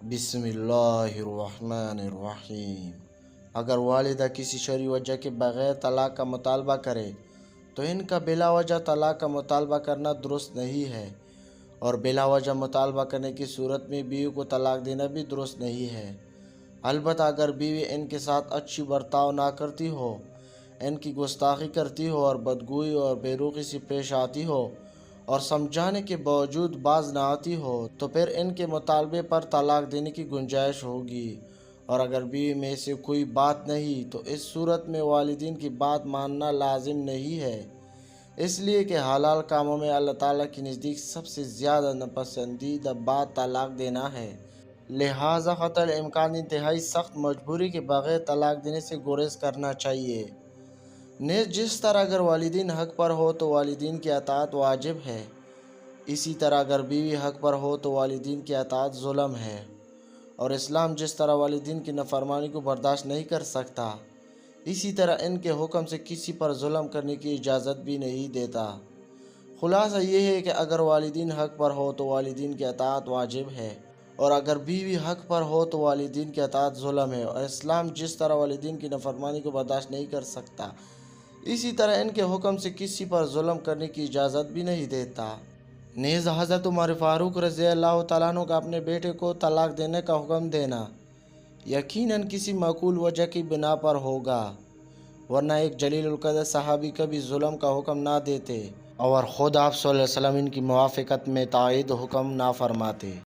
بسم اللہ الرحمن الرحیم۔ اگر والدہ کسی شرعی وجہ کے بغیر طلاق کا مطالبہ کرے تو ان کا بلا وجہ طلاق کا مطالبہ کرنا درست نہیں ہے، اور بلا وجہ مطالبہ کرنے کی صورت میں بیوی کو طلاق دینا بھی درست نہیں ہے۔ البتہ اگر بیوی ان کے ساتھ اچھی برتاؤ نہ کرتی ہو، ان کی گستاخی کرتی ہو اور بدگوئی اور بے رخی سے پیش آتی ہو اور سمجھانے کے باوجود باز نہ آتی ہو تو پھر ان کے مطالبے پر طلاق دینے کی گنجائش ہوگی، اور اگر بیوی میں سے کوئی بات نہیں تو اس صورت میں والدین کی بات ماننا لازم نہیں ہے، اس لیے کہ حلال کاموں میں اللہ تعالیٰ کے نزدیک سب سے زیادہ ناپسندیدہ بات طلاق دینا ہے، لہٰذا قطع الامکان انتہائی سخت مجبوری کے بغیر طلاق دینے سے گریز کرنا چاہیے۔ نیز جس طرح اگر والدین حق پر ہو تو والدین کی اطاعت واجب ہے، اسی طرح اگر بیوی حق پر ہو تو والدین کی اطاعت ظلم ہے، اور اسلام جس طرح والدین کی نافرمانی کو برداشت نہیں کر سکتا، اسی طرح ان کے حکم سے کسی پر ظلم کرنے کی اجازت بھی نہیں دیتا۔ خلاصہ یہ ہے کہ اگر والدین حق پر ہو تو والدین کی اطاعت واجب ہے، اور اگر بیوی حق پر ہو تو والدین کی اطاعت ظلم ہے، اور اسلام جس طرح والدین کی نافرمانی کو برداشت نہیں کر سکتا، اسی طرح ان کے حکم سے کسی پر ظلم کرنے کی اجازت بھی نہیں دیتا۔ نیز حضرت عمر فاروق رضی اللہ تعالیٰ عنہ کا اپنے بیٹے کو طلاق دینے کا حکم دینا یقیناً کسی معقول وجہ کی بنا پر ہوگا، ورنہ ایک جلیل القدر صحابی کبھی ظلم کا حکم نہ دیتے اور خود آپ صلی اللہ علیہ وسلم ان کی موافقت میں تائید حکم نہ فرماتے۔